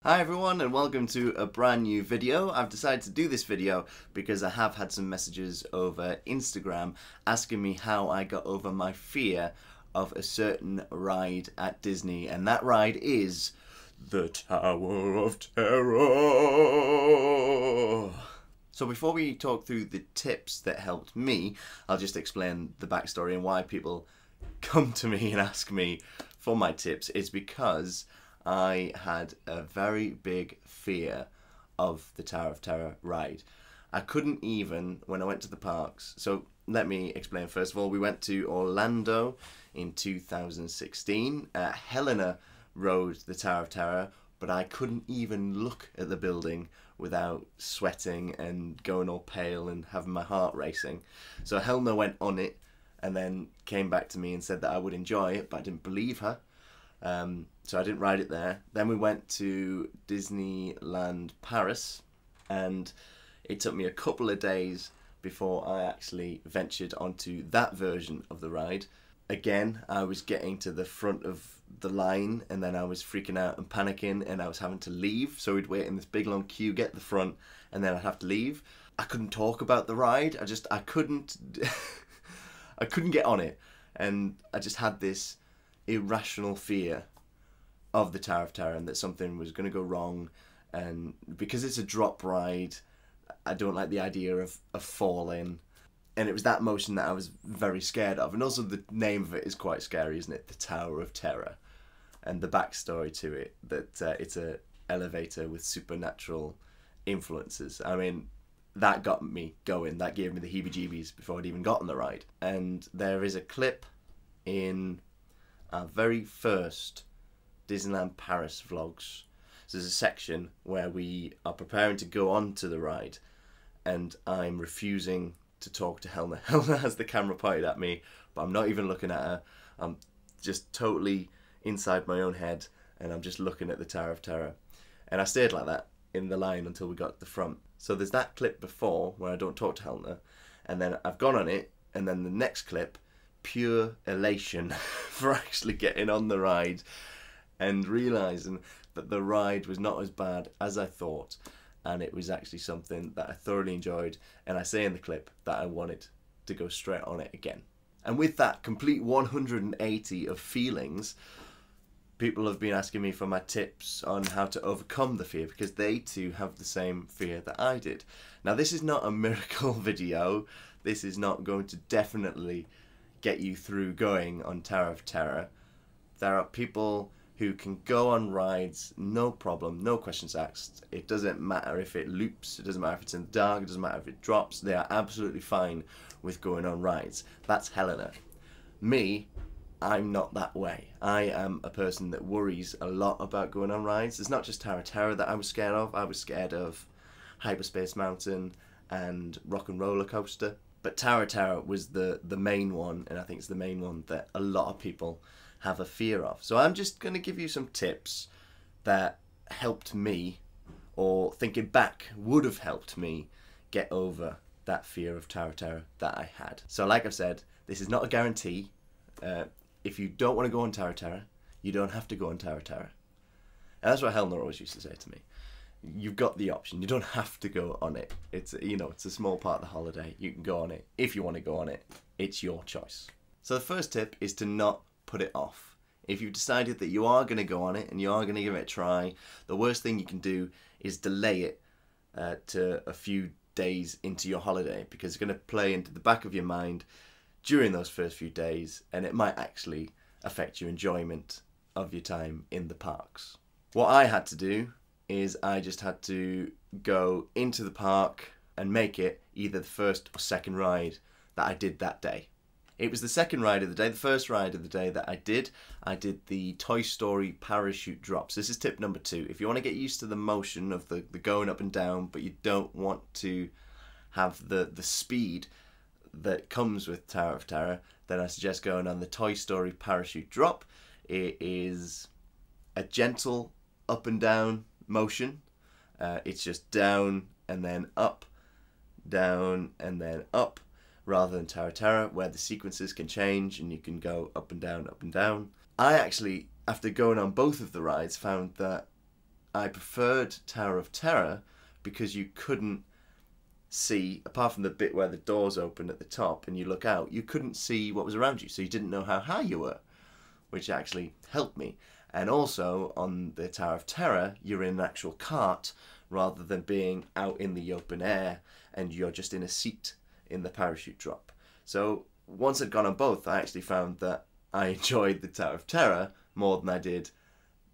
Hi everyone and welcome to a brand new video. I've decided to do this video because I have had some messages over Instagram asking me how I got over my fear of a certain ride at Disney, and that ride is the Tower of Terror. So before we talk through the tips that helped me, I'll just explain the backstory and why people come to me and ask me for my tips. It's because I had a very big fear of the Tower of Terror ride. I couldn't even, when I went to the parks, so let me explain first of all, we went to Orlando in 2016. Helena rode the Tower of Terror, but I couldn't even look at the building without sweating and going all pale and having my heart racing. So Helena went on it and then came back to me and said that I would enjoy it, but I didn't believe her. So I didn't ride it there. Then we went to Disneyland Paris, and it took me a couple of days before I actually ventured onto that version of the ride. Again, I was getting to the front of the line and then I was freaking out and panicking and I was having to leave. So we'd wait in this big long queue, get to the front, and then I'd have to leave. I couldn't talk about the ride. I couldn't I couldn't get on it, and I just had this irrational fear of the Tower of Terror and that something was going to go wrong. And because it's a drop ride, I don't like the idea of falling, and it was that motion that I was very scared of. And also the name of it is quite scary, isn't it? The Tower of Terror. And the backstory to it, that it's a elevator with supernatural influences. I mean, that got me going. That gave me the heebie-jeebies before I'd even got on the ride. And there is a clip in our very first Disneyland Paris vlogs. So there's a section where we are preparing to go on to the ride and I'm refusing to talk to Helena. Helena has the camera pointed at me, but I'm not even looking at her. I'm just totally inside my own head and I'm just looking at the Tower of Terror. And I stayed like that in the line until we got to the front. So there's that clip before where I don't talk to Helena, and then I've gone on it, and then the next clip, pure elation for actually getting on the ride and realising that the ride was not as bad as I thought, and it was actually something that I thoroughly enjoyed, and I say in the clip that I wanted to go straight on it again. And with that complete 180 of feelings, people have been asking me for my tips on how to overcome the fear, because they too have the same fear that I did. Now, this is not a miracle video. This is not going to definitely get you through going on Tower of Terror. There are people who can go on rides, no problem, no questions asked. It doesn't matter if it loops, it doesn't matter if it's in the dark, it doesn't matter if it drops. They are absolutely fine with going on rides. That's Helena. Me, I'm not that way. I am a person that worries a lot about going on rides. It's not just Tower of Terror that I was scared of. I was scared of Hyperspace Mountain and Rock and Roller Coaster. But Tower of Terror was the main one, and I think it's the main one that a lot of people have a fear of. So I'm just going to give you some tips that helped me, or thinking back would have helped me, get over that fear of Tower of Terror that I had. So like I've said, this is not a guarantee. If you don't want to go on Tower of Terror, you don't have to go on Tower of Terror. And that's what Helena always used to say to me. You've got the option. You don't have to go on it. It's, you know, it's a small part of the holiday. You can go on it. If you want to go on it, it's your choice. So the first tip is to not put it off. If you've decided that you are going to go on it and you are going to give it a try, the worst thing you can do is delay it to a few days into your holiday, because it's going to play into the back of your mind during those first few days, and it might actually affect your enjoyment of your time in the parks. What I had to do is I just had to go into the park and make it either the first or second ride that I did that day. It was the second ride of the day. The first ride of the day that I did the Toy Story parachute drops. This is tip number 2. If you want to get used to the motion of the going up and down, but you don't want to have the speed that comes with Tower of Terror, then I suggest going on the Toy Story parachute drop. It is a gentle up and down motion. It's just down and then up, down and then up, rather than Tower of Terror, where the sequences can change and you can go up and down, up and down. I actually, after going on both of the rides, found that I preferred Tower of Terror because you couldn't see, apart from the bit where the doors open at the top and you look out, you couldn't see what was around you, so you didn't know how high you were, which actually helped me. And also on the Tower of Terror, you're in an actual cart rather than being out in the open air and you're just in a seat in the parachute drop. So once I'd gone on both, I actually found that I enjoyed the Tower of Terror more than I did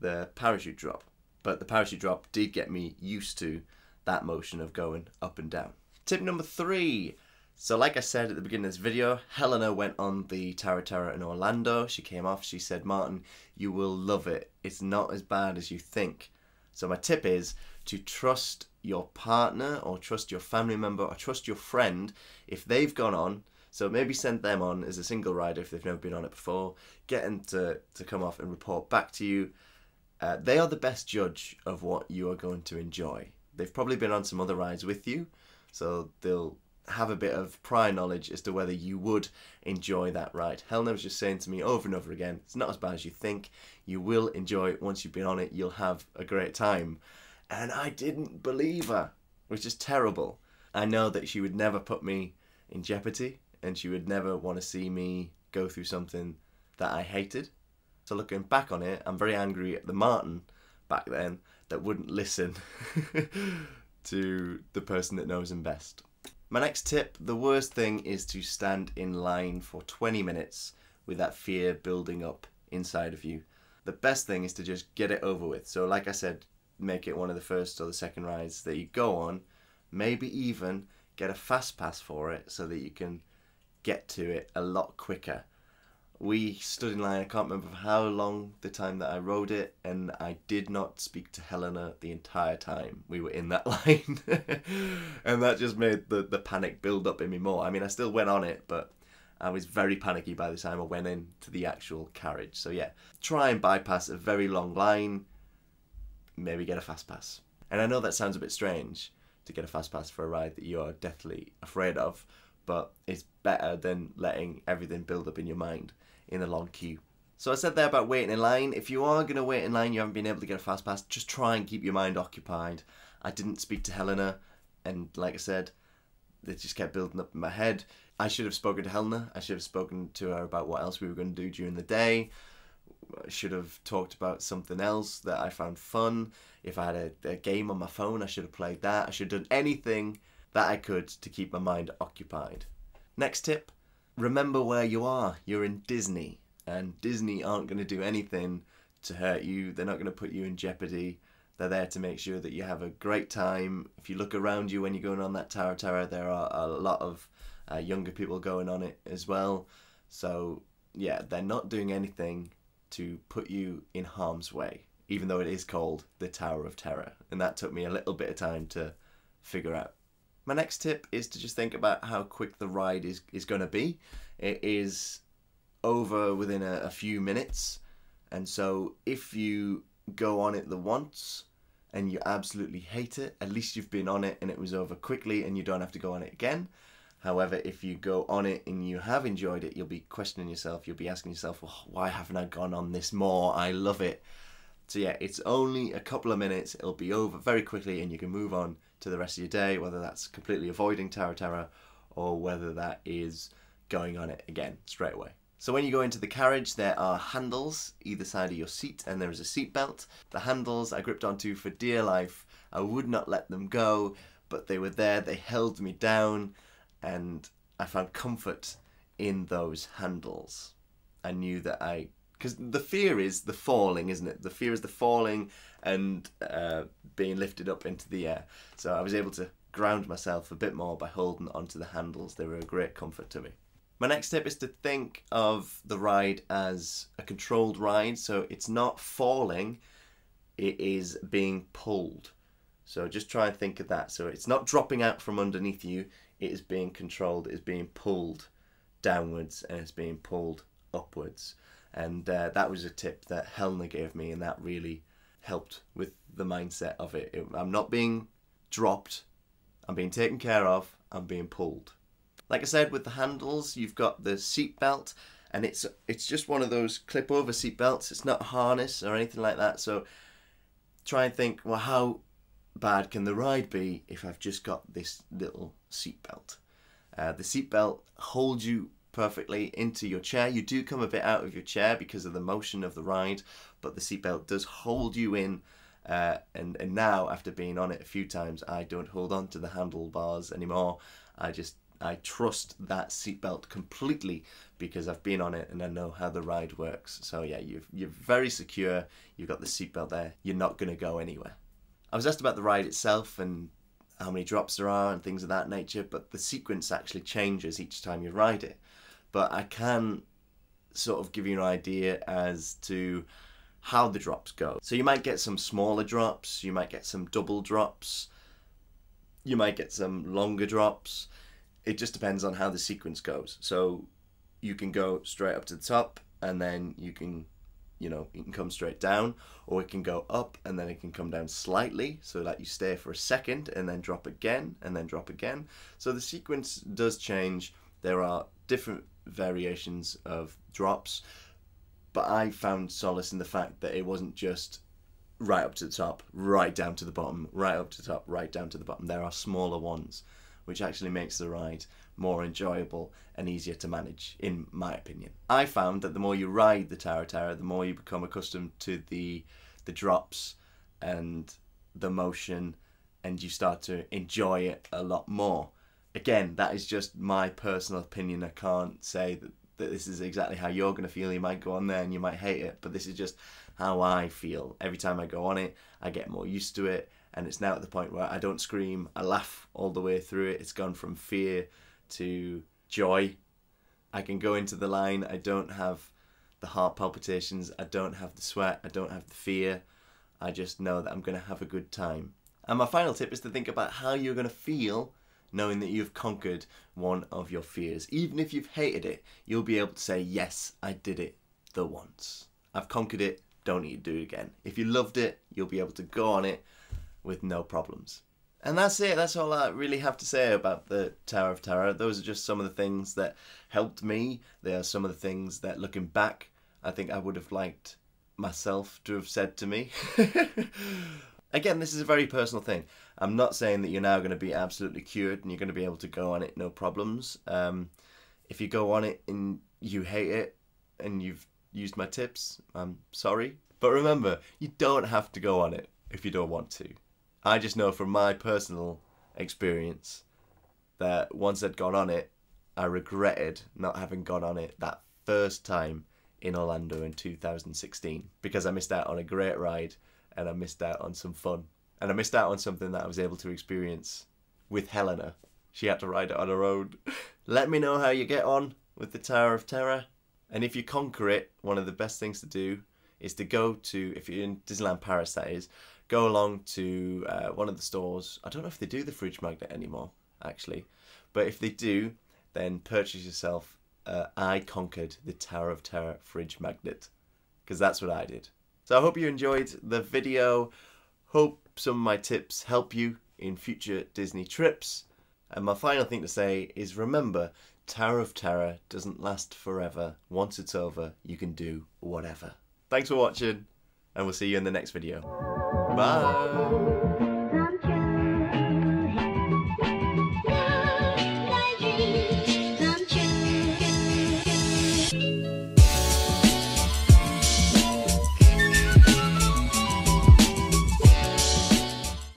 the parachute drop. But the parachute drop did get me used to that motion of going up and down. Tip number 3. So like I said at the beginning of this video, Helena went on the Tower of Terror in Orlando. She came off, she said, "Martyn, you will love it. It's not as bad as you think." So my tip is to trust your partner or trust your family member or trust your friend if they've gone on. So maybe send them on as a single rider if they've never been on it before. Get them to come off and report back to you. They are the best judge of what you are going to enjoy. They've probably been on some other rides with you, so they'll have a bit of prior knowledge as to whether you would enjoy that ride. Helena was just saying to me over and over again, it's not as bad as you think. You will enjoy it once you've been on it. You'll have a great time. And I didn't believe her, which is terrible. I know that she would never put me in jeopardy and she would never want to see me go through something that I hated. So looking back on it, I'm very angry at the Martyn back then that wouldn't listen to the person that knows him best. My next tip, the worst thing is to stand in line for 20 minutes with that fear building up inside of you. The best thing is to just get it over with. So like I said, make it one of the first or the second rides that you go on. Maybe even get a fast pass for it so that you can get to it a lot quicker. We stood in line, I can't remember how long the time that I rode it, and I did not speak to Helena the entire time we were in that line. And that just made the panic build up in me more. I mean, I still went on it, but I was very panicky by the time I went into the actual carriage. So yeah, try and bypass a very long line, maybe get a fast pass. And I know that sounds a bit strange to get a fast pass for a ride that you are deathly afraid of, but it's better than letting everything build up in your mind in a long queue. So I said there about waiting in line. If you are going to wait in line, you haven't been able to get a fast pass, just try and keep your mind occupied. I didn't speak to Helena, and like I said, it just kept building up in my head. I should have spoken to Helena. I should have spoken to her about what else we were going to do during the day. I should have talked about something else that I found fun. If I had a game on my phone, I should have played that. I should have done anything that I could to keep my mind occupied. Next tip, remember where you are. You're in Disney, and Disney aren't going to do anything to hurt you. They're not going to put you in jeopardy. They're there to make sure that you have a great time. If you look around you when you're going on that Tower of Terror, there are a lot of younger people going on it as well. So yeah, they're not doing anything to put you in harm's way, even though it is called the Tower of Terror. And that took me a little bit of time to figure out. My next tip is to just think about how quick the ride is going to be. It is over within a few minutes. And so if you go on it the once and you absolutely hate it, at least you've been on it and it was over quickly and you don't have to go on it again. However, if you go on it and you have enjoyed it, you'll be questioning yourself. You'll be asking yourself, well, why haven't I gone on this more? I love it. So yeah, it's only a couple of minutes. It'll be over very quickly and you can move on to the rest of your day, whether that's completely avoiding Tower of Terror or whether that is going on it again straight away. So when you go into the carriage, there are handles either side of your seat and there is a seat belt. The handles I gripped onto for dear life. I would not let them go, but they were there. They held me down and I found comfort in those handles. I knew that because the fear is the falling, isn't it? The fear is the falling and being lifted up into the air. So I was able to ground myself a bit more by holding onto the handles. They were a great comfort to me. My next tip is to think of the ride as a controlled ride. So it's not falling, it is being pulled. So just try and think of that. So it's not dropping out from underneath you, it is being controlled, it is being pulled downwards and it's being pulled upwards. And that was a tip that Helena gave me, and that really helped with the mindset of it. I'm not being dropped, I'm being taken care of, I'm being pulled. Like I said, with the handles, you've got the seat belt, and it's just one of those clip over seat belts. It's not a harness or anything like that. So try and think, well, how bad can the ride be if I've just got this little seatbelt? The seatbelt holds you perfectly into your chair. You do come a bit out of your chair because of the motion of the ride, but the seatbelt does hold you in. And now, after being on it a few times, I don't hold on to the handlebars anymore. I trust that seatbelt completely because I've been on it and I know how the ride works. So yeah, you're very secure. You've got the seatbelt there. You're not going to go anywhere. I was asked about the ride itself and how many drops there are and things of that nature, but the sequence actually changes each time you ride it. But I can sort of give you an idea as to how the drops go. So you might get some smaller drops, you might get some double drops, you might get some longer drops. It just depends on how the sequence goes. So you can go straight up to the top and then you can come straight down, or it can go up and then it can come down slightly so that you stay for a second and then drop again and then drop again. So the sequence does change. There are different variations of drops, but I found solace in the fact that it wasn't just right up to the top, right down to the bottom, right up to the top, right down to the bottom. There are smaller ones, which actually makes the ride more enjoyable and easier to manage, in my opinion. I found that the more you ride the Tower of Terror, the more you become accustomed to the drops and the motion, and you start to enjoy it a lot more. Again, that is just my personal opinion. I can't say that this is exactly how you're going to feel. You might go on there and you might hate it, but this is just how I feel. Every time I go on it, I get more used to it, and it's now at the point where I don't scream, I laugh all the way through it. It's gone from fear to joy. I can go into the line, I don't have the heart palpitations, I don't have the sweat, I don't have the fear. I just know that I'm going to have a good time. And my final tip is to think about how you're going to feel knowing that you've conquered one of your fears. Even if you've hated it, you'll be able to say, yes, I did it the once. I've conquered it, don't need to do it again. If you loved it, you'll be able to go on it with no problems. And that's it. That's all I really have to say about the Tower of Terror. Those are just some of the things that helped me. They are some of the things that, looking back, I think I would have liked myself to have said to me. Again, this is a very personal thing. I'm not saying that you're now going to be absolutely cured and you're going to be able to go on it no problems. If you go on it and you hate it and you've used my tips, I'm sorry. But remember, you don't have to go on it if you don't want to. I just know from my personal experience that once I'd gone on it, I regretted not having gone on it that first time in Orlando in 2016 because I missed out on a great ride and I missed out on some fun. And I missed out on something that I was able to experience with Helena. She had to ride it on her own. Let me know how you get on with the Tower of Terror. And if you conquer it, one of the best things to do is to go to, if you're in Disneyland Paris that is, go along to one of the stores. I don't know if they do the fridge magnet anymore, actually. But if they do, then purchase yourself I Conquered the Tower of Terror fridge magnet. Because that's what I did. So I hope you enjoyed the video. Hope some of my tips help you in future Disney trips. And my final thing to say is remember, Tower of Terror doesn't last forever. Once it's over, you can do whatever. Thanks for watching, and we'll see you in the next video. Bye!